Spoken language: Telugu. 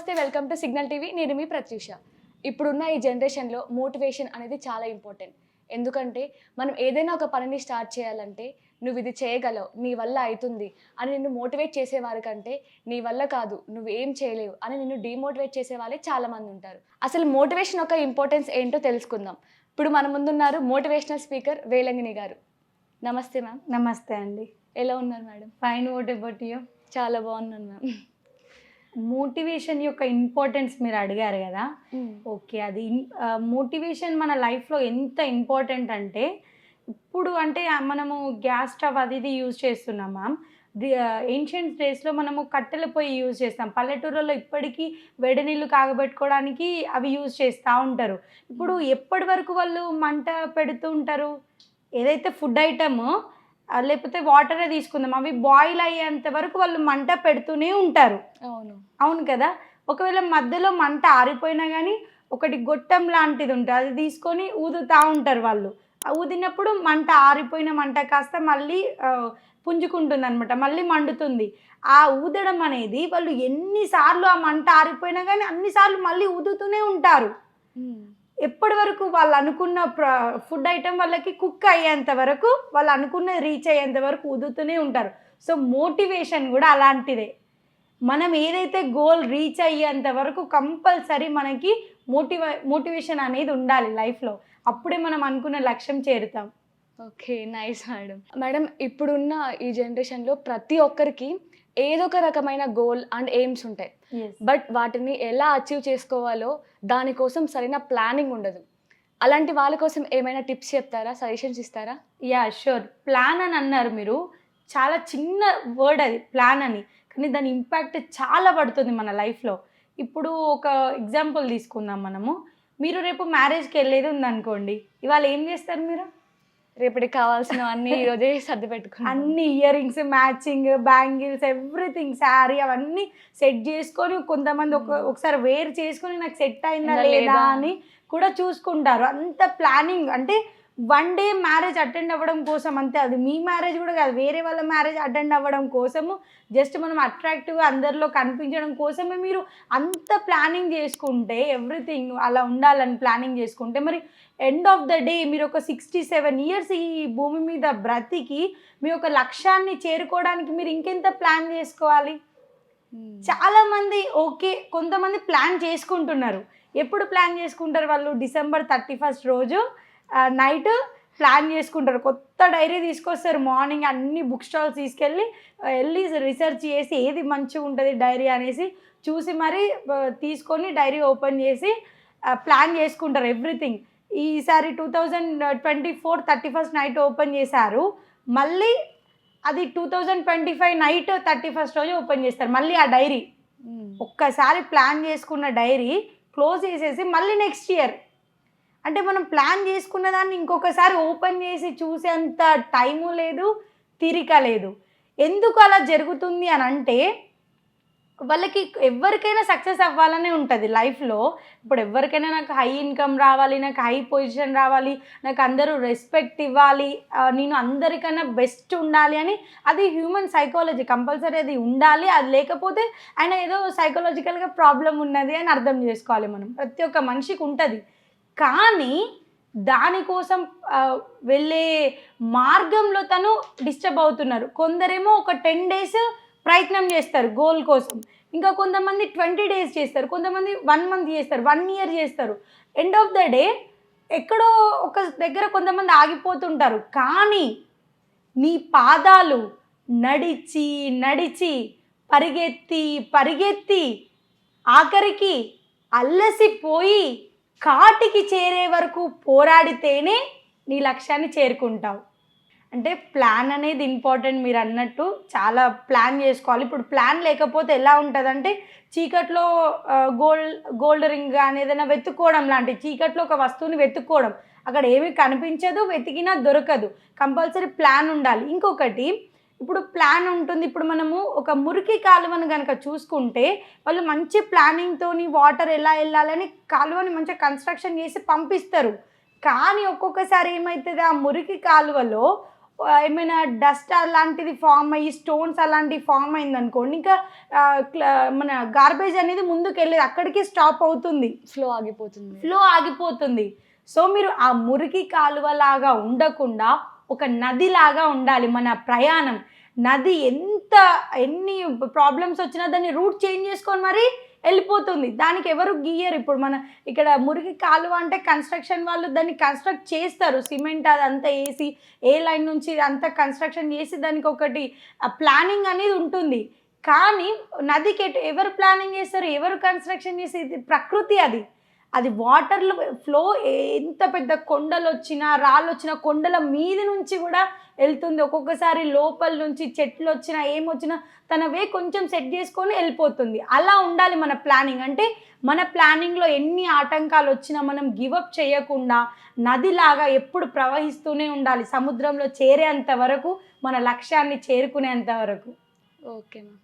నమస్తే, వెల్కమ్ టు సిగ్నల్ టీవీ. నేను మీ ప్రత్యూష. ఇప్పుడున్న ఈ జనరేషన్లో మోటివేషన్ అనేది చాలా ఇంపార్టెంట్. ఎందుకంటే మనం ఏదైనా ఒక పనిని స్టార్ట్ చేయాలంటే నువ్వు ఇది చేయగలవు, నీ వల్ల అవుతుంది అని నిన్ను మోటివేట్ చేసేవారి కంటే నీ వల్ల కాదు, నువ్వు ఏం చేయలేవు అని నిన్ను డీమోటివేట్ చేసే వాళ్ళే చాలామంది ఉంటారు. అసలు మోటివేషన్ యొక్క ఇంపార్టెన్స్ ఏంటో తెలుసుకుందాం. ఇప్పుడు మన ముందున్నారు మోటివేషనల్ స్పీకర్ వేలంగిని గారు. నమస్తే మ్యామ్. నమస్తే అండి. ఎలా ఉన్నారు madam? Fine. What about you? చాలా బాగున్నాను మ్యామ్. మోటివేషన్ యొక్క ఇంపార్టెన్స్ మీరు అడిగారు కదా. ఓకే, అది మోటివేషన్ మన లైఫ్లో ఎంత ఇంపార్టెంట్ అంటే, ఇప్పుడు అంటే మనము గ్యాస్ స్టవ్ అది ఇది యూజ్ చేస్తున్నాం మ్యామ్. ఏన్షియంట్ డేస్లో మనము కట్టెల పొయ్యి యూజ్ చేస్తాం. పల్లెటూరులో ఇప్పటికీ వేడి నీళ్ళు కాగబెట్టుకోవడానికి అవి యూజ్ చేస్తూ ఉంటారు. ఇప్పుడు ఎప్పటి వరకు వాళ్ళు మంట పెడుతూ ఉంటారు? ఏదైతే ఫుడ్ ఐటమ్ లేకపోతే వాటరే తీసుకుందాం, అవి బాయిల్ అయ్యేంత వరకు వాళ్ళు మంట పెడుతూనే ఉంటారు. అవును కదా. ఒకవేళ మధ్యలో మంట ఆరిపోయినా కానీ ఒకటి గొట్టం లాంటిది ఉంటుంది, అది తీసుకొని ఊదుతూ ఉంటారు వాళ్ళు. ఊదినప్పుడు మంట ఆరిపోయిన మంట కాస్త మళ్ళీ పుంజుకుంటుంది అనమాట, మళ్ళీ మండుతుంది. ఆ ఊదడం అనేది వాళ్ళు ఎన్నిసార్లు ఆ మంట ఆరిపోయినా కానీ అన్నిసార్లు మళ్ళీ ఊదుతూనే ఉంటారు. ఎప్పటి వరకు వాళ్ళు అనుకున్న ఫుడ్ ఐటమ్ వాళ్ళకి కుక్ అయ్యేంత వరకు, వాళ్ళు అనుకున్న రీచ్ అయ్యేంత వరకు ఊదుతూనే ఉంటారు. సో మోటివేషన్ కూడా అలాంటిదే. మనం ఏదైతే గోల్ రీచ్ అయ్యేంత వరకు కంపల్సరీ మనకి మోటివేషన్ అనేది ఉండాలి లైఫ్లో. అప్పుడే మనం అనుకున్న లక్ష్యం చేరుతాం. Okay, nice madam. మేడం, ఇప్పుడున్న ఈ జనరేషన్లో ప్రతి ఒక్కరికి ఏదో ఒక రకమైన గోల్ అండ్ ఎయిమ్స్ ఉంటాయి. బట్ వాటిని ఎలా అచీవ్ చేసుకోవాలో దానికోసం సరైన ప్లానింగ్ ఉండదు. అలాంటి వాళ్ళ కోసం ఏమైనా టిప్స్ చెప్తారా, సజెషన్స్ ఇస్తారా? Yeah sure. ప్లాన్ అని అన్నారు మీరు, చాలా చిన్న వర్డ్ అది ప్లాన్ అని, కానీ దాని ఇంపాక్ట్ చాలా పడుతుంది మన లైఫ్లో. ఇప్పుడు ఒక ఎగ్జాంపుల్ తీసుకుందాం మనము. మీరు రేపు మ్యారేజ్కి వెళ్ళేది ఉందనుకోండి, ఇవాళ ఏం చేస్తారు మీరు? రేపటికి కావాల్సినవన్నీ ఈరోజే సర్ది పెట్టుకుని అన్ని ear rings, matching, bangles, everything, sari అవన్నీ సెట్ చేసుకొని, కొంతమంది ఒకసారి వేర్ చేసుకొని నాకు సెట్ అయిందా లేదా అని కూడా చూసుకుంటారు. అంత ప్లానింగ్. అంటే వన్ డే మ్యారేజ్ అటెండ్ అవ్వడం కోసం అంతే. అది మీ మ్యారేజ్ కూడా కాదు, వేరే వాళ్ళ మ్యారేజ్ అటెండ్ అవ్వడం కోసము, జస్ట్ మనం అట్రాక్టివ్గా అందరిలో కనిపించడం కోసమే మీరు అంత ప్లానింగ్ చేసుకుంటే, ఎవ్రీథింగ్ అలా ఉండాలని ప్లానింగ్ చేసుకుంటే, మరి ఎండ్ ఆఫ్ ద డే మీరు ఒక 67 years ఈ భూమి మీద బ్రతికి మీ ఒక లక్ష్యాన్ని చేరుకోవడానికి మీరు ఇంకెంత ప్లాన్ చేసుకోవాలి? చాలామంది ఓకే, కొంతమంది ప్లాన్ చేసుకుంటున్నారు. ఎప్పుడు ప్లాన్ చేసుకుంటారు వాళ్ళు? December 31st రోజు నైట్ ప్లాన్ చేసుకుంటారు. కొత్త డైరీ తీసుకొస్తారు. మార్నింగ్ అన్ని బుక్ స్టాల్స్ వెళ్ళి రీసెర్చ్ చేసి ఏది మంచిగా ఉంటుంది డైరీ అనేసి చూసి మరీ తీసుకొని డైరీ ఓపెన్ చేసి ప్లాన్ చేసుకుంటారు ఎవ్రీథింగ్. ఈసారి 2024 31st నైట్ ఓపెన్ చేశారు, మళ్ళీ అది 2025 నైట్ 31st రోజు ఓపెన్ చేస్తారు మళ్ళీ ఆ డైరీ. ఒక్కసారి ప్లాన్ చేసుకున్న డైరీ క్లోజ్ చేసేసి మళ్ళీ నెక్స్ట్ ఇయర్. అంటే మనం ప్లాన్ చేసుకున్న దాన్ని ఇంకొకసారి ఓపెన్ చేసి చూసేంత టైము లేదు, తీరిక లేదు. ఎందుకు అలా జరుగుతుంది అని అంటే, వాళ్ళకి ఎవరికైనా సక్సెస్ అవ్వాలనే ఉంటుంది లైఫ్లో. ఇప్పుడు ఎవరికైనా నాకు హై ఇన్కమ్ రావాలి, నాకు హై పొజిషన్ రావాలి, నాకు అందరూ రెస్పెక్ట్ ఇవ్వాలి, నేను అందరికన్నా బెస్ట్ ఉండాలి అని, అది హ్యూమన్ సైకాలజీ. కంపల్సరీ అది ఉండాలి. అది లేకపోతే ఆయన ఏదో సైకలాజికల్గా ప్రాబ్లం ఉన్నది అని అర్థం చేసుకోవాలి మనం. ప్రతి ఒక్క మనిషికి ఉంటుంది. కానీ దానికోసం వెళ్ళే మార్గంలో తను డిస్టర్బ్ అవుతున్నారు. కొందరేమో ఒక 10 days ప్రయత్నం చేస్తారు గోల్ కోసం, ఇంకా కొంతమంది 20 days చేస్తారు, కొంతమంది 1 month చేస్తారు, 1 year చేస్తారు. ఎండ్ ఆఫ్ ద డే ఎక్కడో ఒక దగ్గర కొంతమంది ఆగిపోతుంటారు. కానీ నీ పాదాలు నడిచి నడిచి పరిగెత్తి ఆఖరికి అల్లసిపోయి కాటికి చేరే వరకు పోరాడితేనే నీ లక్ష్యాన్ని చేరుకుంటావు. అంటే ప్లాన్ అనేది ఇంపార్టెంట్. మీరు అన్నట్టు చాలా ప్లాన్ చేసుకోవాలి. ఇప్పుడు ప్లాన్ లేకపోతే ఎలా ఉంటుందంటే, చీకట్లో గోల్డ్ రింగ్ కానీ ఏదైనా వెతుక్కోవడం లాంటి, చీకట్లో ఒక వస్తువుని వెతుక్కోవడం, అక్కడ ఏమీ కనిపించదు, వెతికినా దొరకదు. కంపల్సరీ ప్లాన్ ఉండాలి. ఇంకొకటి, ఇప్పుడు ప్లాన్ ఉంటుంది. ఇప్పుడు మనము ఒక మురికి కాలువను కనుక చూసుకుంటే, వాళ్ళు మంచి ప్లానింగ్తోని వాటర్ ఎలా వెళ్ళాలని కాలువని మంచిగా కన్స్ట్రక్షన్ చేసి పంపిస్తారు. కానీ ఒక్కొక్కసారి ఏమవుతుంది, ఆ మురికి కాలువలో ఏమైనా డస్ట్ అలాంటిది ఫామ్ అయ్యి స్టోన్స్ అలాంటివి ఫామ్ అయింది అనుకోండి, ఇంకా మన గార్బేజ్ అనేది ముందుకు వెళ్ళేది అక్కడికి స్టాప్ అవుతుంది, ఫ్లో ఆగిపోతుంది. సో మీరు ఆ మురికి కాలువలాగా ఉండకుండా ఒక నదిలాగా ఉండాలి మన ప్రయాణం. నది ఎన్ని ప్రాబ్లమ్స్ వచ్చినా దాన్ని రూట్ చేంజ్ చేసుకొని మరి వెళ్ళిపోతుంది. దానికి ఎవరు గీయరు. ఇప్పుడు మన ఇక్కడ మురికి కాలువ అంటే కన్స్ట్రక్షన్ వాళ్ళు దాన్ని కన్స్ట్రక్ట్ చేస్తారు, సిమెంట్ అదంతా వేసి ఏ లైన్ నుంచి అంతా కన్స్ట్రక్షన్ చేసి దానికి ఒకటి ప్లానింగ్ అనేది ఉంటుంది. కానీ నదికి ఎవరు ప్లానింగ్ చేస్తారు, ఎవరు కన్స్ట్రక్షన్ చేసేది? ప్రకృతి. అది వాటర్లో ఫ్లో. ఎంత పెద్ద కొండలు వచ్చినా రాళ్ళు వచ్చినా కొండల మీద నుంచి కూడా వెళ్తుంది. ఒక్కొక్కసారి లోపల నుంచి చెట్లు వచ్చినా ఏమొచ్చినా తన వే కొంచెం సెట్ చేసుకొని వెళ్ళిపోతుంది. అలా ఉండాలి మన ప్లానింగ్. అంటే మన ప్లానింగ్లో ఎన్ని ఆటంకాలు వచ్చినా మనం గివప్ చేయకుండా నదిలాగా ఎప్పుడు ప్రవహిస్తూనే ఉండాలి, సముద్రంలో చేరేంత వరకు, మన లక్ష్యాన్ని చేరుకునేంత వరకు. Okay ma'am.